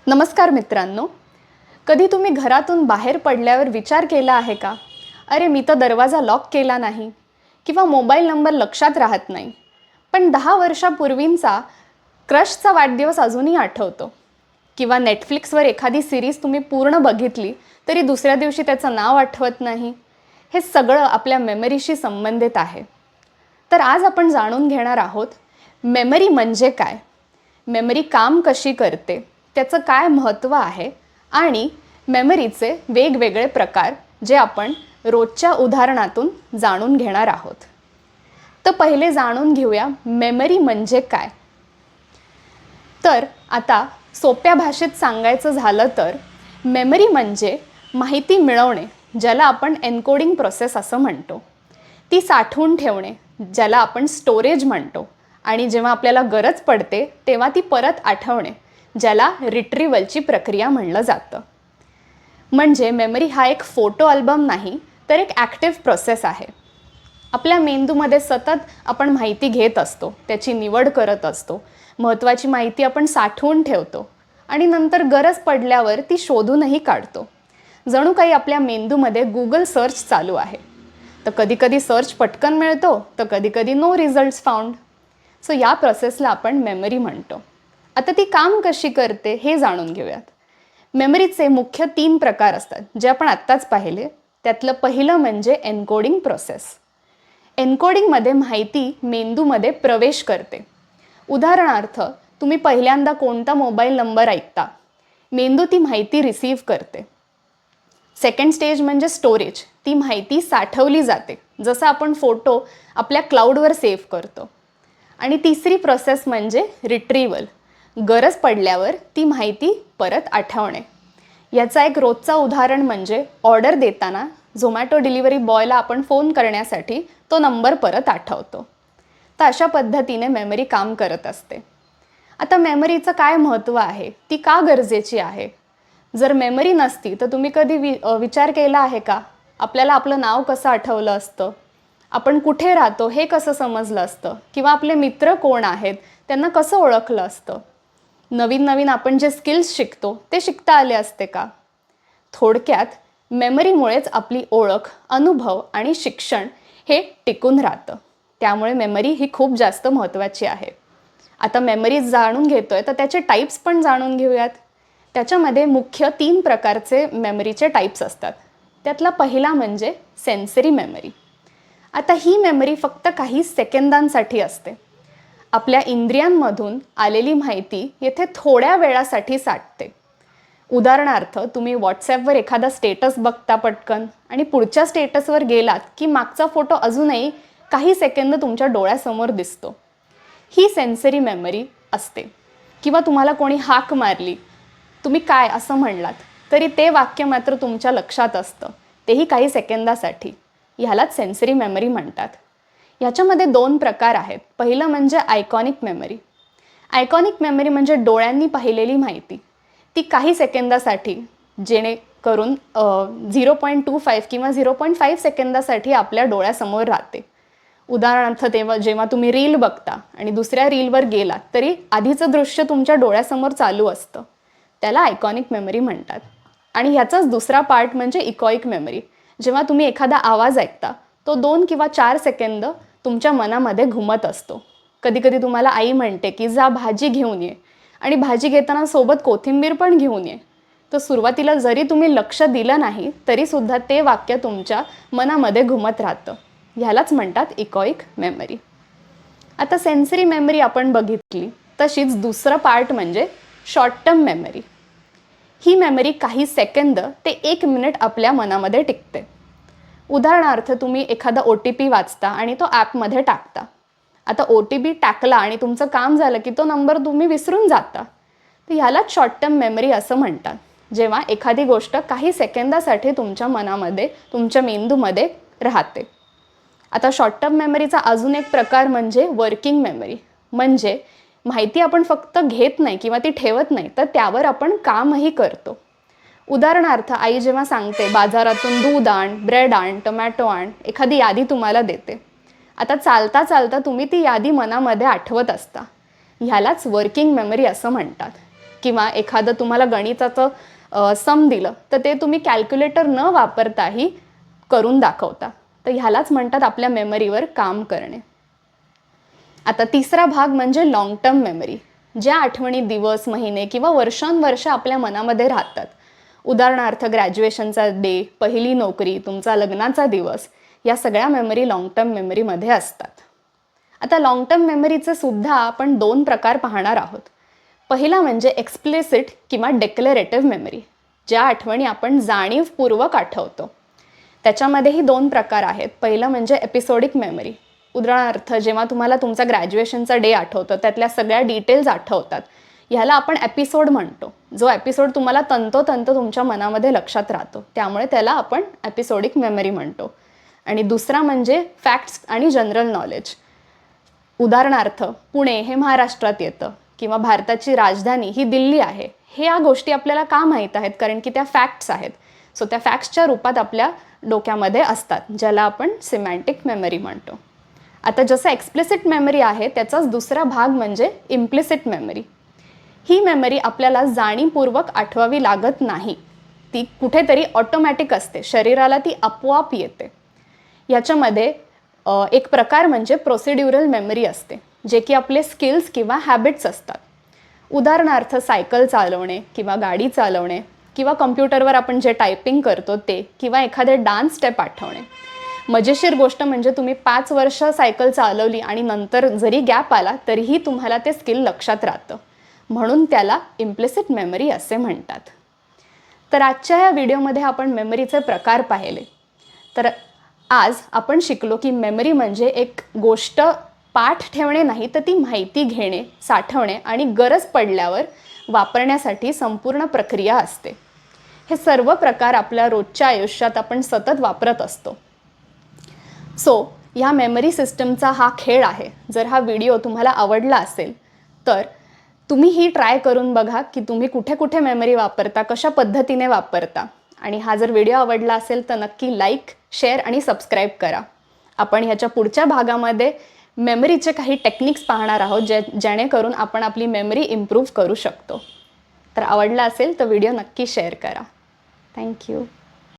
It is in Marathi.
नमस्कार मित्रांनो. कधी तुम्ही घरातून बाहेर पडल्यावर विचार केला आहे का, अरे मी तर दरवाजा लॉक केला नाही किंवा मोबाईल नंबर लक्षात राहत नाही, पण 10 वर्षापूर्वींचा क्रशचा वाढदिवस अजूनही आठवतो. किंवा नेटफ्लिक्सवर एखादी सिरीज तुम्ही पूर्ण बघितली तरी दुसऱ्या दिवशी त्याचं नाव आठवत नाही. हे सगळं आपल्या मेमरीशी संबंधित आहे. तर आज आपण जाणून घेणार आहोत मेमरी म्हणजे काय, मेमरी काम कशी करते, त्याचं काय महत्त्व आहे आणि मेमरीचे वेगवेगळे प्रकार जे आपण रोजच्या उदाहरणातून जाणून घेणार आहोत. तर पहिले जाणून घेऊया मेमरी म्हणजे काय. तर आता सोप्या भाषेत सांगायचं झालं तर मेमरी म्हणजे माहिती मिळवणे, ज्याला आपण एन्कोडिंग प्रोसेस असं म्हणतो. ती साठवून ठेवणे, ज्याला आपण स्टोरेज म्हणतो, आणि जेव्हा आपल्याला गरज पडते तेव्हा ती परत आठवणे, ज्याला रिट्रीवलची प्रक्रिया म्हणलं जातं. म्हणजे मेमरी हा एक फोटो अल्बम नाही तर एक ॲक्टिव्ह प्रोसेस आहे. आपल्या मेंदूमध्ये सतत आपण माहिती घेत असतो, त्याची निवड करत असतो, महत्त्वाची माहिती आपण साठवून ठेवतो आणि नंतर गरज पडल्यावर ती शोधूनही काढतो. जणू काही आपल्या मेंदूमध्ये गुगल सर्च चालू आहे. तर कधीकधी सर्च पटकन मिळतो, तर कधीकधी नो रिझल्ट्स फाउंड. सो या प्रोसेसला आपण मेमरी म्हणतो. आता ती काम कशी करते हे जाणून घेऊयात. मेमरीचे मुख्य 3 प्रकार असतात, जे आपण आत्ताच पाहिले. त्यातलं पहिलं म्हणजे एन्कोडिंग प्रोसेस. एन्कोडिंगमध्ये माहिती मेंदूमध्ये प्रवेश करते. उदाहरणार्थ, तुम्ही पहिल्यांदा कोणता मोबाईल नंबर ऐकता, मेंदू ती माहिती रिसीव्ह करते. सेकंड स्टेज म्हणजे स्टोरेज. ती माहिती साठवली जाते, जसं आपण फोटो आपल्या क्लाउडवर सेव्ह करतो. आणि तिसरी प्रोसेस म्हणजे रिट्रीवल. गरज पडल्यावर ती माहिती परत आठवणे. याचा एक रोजचा उदाहरण म्हणजे ऑर्डर देताना झोमॅटो डिलिव्हरी बॉयला आपण फोन करण्यासाठी तो नंबर परत आठवतो. तर अशा पद्धतीने मेमरी काम करत असते. आता मेमरीचं काय महत्त्व आहे, ती का गरजेची आहे. जर मेमरी नसती तर तुम्ही कधी विचार केला आहे का, आपल्याला आपलं नाव कसं आठवलं असतं, आपण कुठे राहतो हे कसं समजलं असतं, किंवा आपले मित्र कोण आहेत त्यांना कसं ओळखलं असतं, नवीन नवीन आपण जे स्किल्स शिकतो ते शिकता आले असते का. थोडक्यात मेमरीमुळेच आपली ओळख, अनुभव आणि शिक्षण हे टिकून राहतं. त्यामुळे मेमरी ही खूप जास्त महत्त्वाची आहे. आता मेमरी जाणून घेतोय तर त्याचे टाईप्स पण जाणून घेऊयात. त्याच्यामध्ये मुख्य 3 प्रकारचे मेमरीचे टाईप्स असतात. त्यातला पहिला म्हणजे सेन्सरी मेमरी. आता ही मेमरी फक्त काही सेकंदांसाठी असते. आपल्या इंद्रियांमधून आलेली माहिती येथे थोड्या वेळासाठी साठते. उदाहरणार्थ, तुम्ही व्हॉट्सॲपवर एखादा स्टेटस बघता पटकन आणि पुढच्या स्टेटसवर गेलात की मागचा फोटो अजूनही काही सेकंद तुमच्या डोळ्यासमोर दिसतो. ही सेन्सरी मेमरी असते. किंवा तुम्हाला कोणी हाक मारली, तुम्ही काय असं म्हणलात तरी ते वाक्य मात्र तुमच्या लक्षात असतं, तेही काही सेकंदासाठी. ह्यालाच सेन्सरी मेमरी म्हणतात. ह्याच्यामध्ये 2 प्रकार आहेत. पहिलं म्हणजे आयकॉनिक मेमरी. आयकॉनिक मेमरी म्हणजे डोळ्यांनी पाहिलेली माहिती. ती काही सेकंदासाठी, जेणेकरून 0.25 किंवा 0.5 सेकंदासाठी आपल्या डोळ्यासमोर राहते. उदाहरणार्थ, जेव्हा तुम्ही रील बघता आणि दुसऱ्या रीलवर गेलात तरी आधीचं दृश्य तुमच्या डोळ्यासमोर चालू असतं. त्याला आयकॉनिक मेमरी म्हणतात. आणि ह्याचाच दुसरा पार्ट म्हणजे इकॉइक मेमरी. जेव्हा तुम्ही एखादा आवाज ऐकता तो 2 किंवा 4 सेकंद तुमच्या मनामध्ये घुमत असतो. कधीकधी तुम्हाला आई म्हणते की जा भाजी घेऊन ये, आणि भाजी घेताना सोबत कोथिंबीर पण घेऊन ये. तर सुरुवातीला जरी तुम्ही लक्ष दिलं नाही तरीसुद्धा ते वाक्य तुमच्या मनामध्ये घुमत राहतं. ह्यालाच म्हणतात इकॉइक मेमरी. आता सेन्सरी मेमरी आपण बघितली, तशीच दुसरं पार्ट म्हणजे शॉर्ट टर्म मेमरी. ही मेमरी काही सेकंद ते 1 मिनिट आपल्या मनामध्ये टिकते. उदाहरणार्थ, तुम्ही एखादा OTP वाचता आणि तो ॲपमध्ये टाकता. आता OTP टाकला आणि तुमचं काम झालं की तो नंबर तुम्ही विसरून जाता. तर ह्यालाच शॉर्ट टर्म मेमरी असं म्हणतात, जेव्हा एखादी गोष्ट काही सेकंदासाठी तुमच्या मनामध्ये, तुमच्या मेंदूमध्ये राहते. आता शॉर्ट टर्म मेमरीचा अजून एक प्रकार म्हणजे वर्किंग मेमरी. म्हणजे माहिती आपण फक्त घेत नाही किंवा ती ठेवत नाही, तर त्यावर आपण कामही करतो. उदाहरणार्थ, आई जेव्हा सांगते बाजारातून दूध आण, ब्रेड आण, टोमॅटो आण, एखादी यादी तुम्हाला देते. आता चालता चालता तुम्ही ती यादी मनामध्ये आठवत असता. ह्यालाच वर्किंग मेमरी असं म्हणतात. किंवा एखादं तुम्हाला गणिताचं सम दिलं तर ते तुम्ही कॅल्क्युलेटर न वापरताही करून दाखवता. तर ह्यालाच म्हणतात आपल्या मेमरीवर काम करणे. आता तिसरा भाग म्हणजे लॉंग टर्म मेमरी. ज्या आठवणी दिवस, महिने किंवा वर्षानुवर्ष आपल्या मनामध्ये राहतात. उदाहरणार्थ ग्रॅज्युएशनचा डे, पहिली नोकरी, तुमचा लग्नाचा दिवस, या सगळ्या मेमरी लॉंग टर्म मेमरीमध्ये असतात. आता लॉंग टर्म मेमरीचे सुद्धा आपण 2 प्रकार पाहणार आहोत. पहिला म्हणजे एक्सप्लिसिट किंवा डेक्लरेटिव्ह मेमरी, ज्या आठवणी आपण जाणीवपूर्वक आठवतो. त्याच्यामध्येही 2 प्रकार आहेत. पहिलं म्हणजे एपिसोडिक मेमरी. उदाहरणार्थ जेव्हा तुम्हाला तुमचा ग्रॅज्युएशनचा डे आठवतं, त्यातल्या सगळ्या डिटेल्स आठवतात, ह्याला आपण एपिसोड म्हणतो. जो एपिसोड तुम्हाला तंतोतंत तुमच्या मनामध्ये लक्षात राहतो, त्यामुळे त्याला आपण एपिसोडिक मेमरी म्हणतो. आणि दुसरा म्हणजे फॅक्ट्स आणि जनरल नॉलेज. उदाहरणार्थ पुणे हे महाराष्ट्रात येतं किंवा भारताची राजधानी ही दिल्ली आहे. हे या गोष्टी आपल्याला का माहीत आहेत? कारण की त्या फॅक्ट्स आहेत. सो त्या फॅक्ट्सच्या रूपात आपल्या डोक्यामध्ये असतात, ज्याला आपण सिमॅन्टिक मेमरी म्हणतो. आता जसं एक्सप्लिसिट मेमरी आहे, त्याचाच दुसरा भाग म्हणजे इम्प्लिसिट मेमरी. ही मेमरी आपल्याला जाणीवपूर्वक आठवावी लागत नाही. ती कुठेतरी ऑटोमॅटिक असते, शरीराला ती आपोआप येते. याच्यामध्ये एक प्रकार म्हणजे प्रोसिड्युरल मेमरी असते, जे की आपले स्किल्स किंवा हॅबिट्स असतात. उदाहरणार्थ सायकल चालवणे किंवा गाडी चालवणे किंवा कम्प्युटरवर आपण जे टायपिंग करतो ते, किंवा एखादे डान्स स्टेप आठवणे. मजेशीर गोष्ट म्हणजे तुम्ही 5 वर्ष सायकल चालवली आणि नंतर जरी गॅप आला तरीही तुम्हाला ते स्किल लक्षात राहतं. म्हणून त्याला इम्प्लिसिट मेमरी असे म्हणतात. तर आजच्या या व्हिडिओमध्ये आपण मेमरीचे प्रकार पाहिले. तर आज आपण शिकलो की मेमरी म्हणजे एक गोष्ट पाठ ठेवणे नाही, तर ती माहिती घेणे, साठवणे आणि गरज पडल्यावर वापरण्यासाठी संपूर्ण प्रक्रिया असते. हे सर्व प्रकार आपल्या रोजच्या आयुष्यात आपण सतत वापरत असतो. सो ह्या मेमरी सिस्टमचा हा खेळ आहे. जर हा व्हिडिओ तुम्हाला आवडला असेल तर तुम्ही ही ट्राय करून बघा की तुम्ही कुठे कुठे मेमरी वापरता, कशा पद्धतीने वापरता. आणि हा जर व्हिडिओ आवडला असेल तर नक्की लाईक, शेअर आणि सबस्क्राईब करा. आपण ह्याच्या पुढच्या भागामध्ये मेमरीचे काही टेक्निक्स पाहणार आहोत, जेणेकरून आपण आपली मेमरी इम्प्रूव्ह करू शकतो. तर आवडला असेल तर व्हिडिओ नक्की शेअर करा. थँक्यू.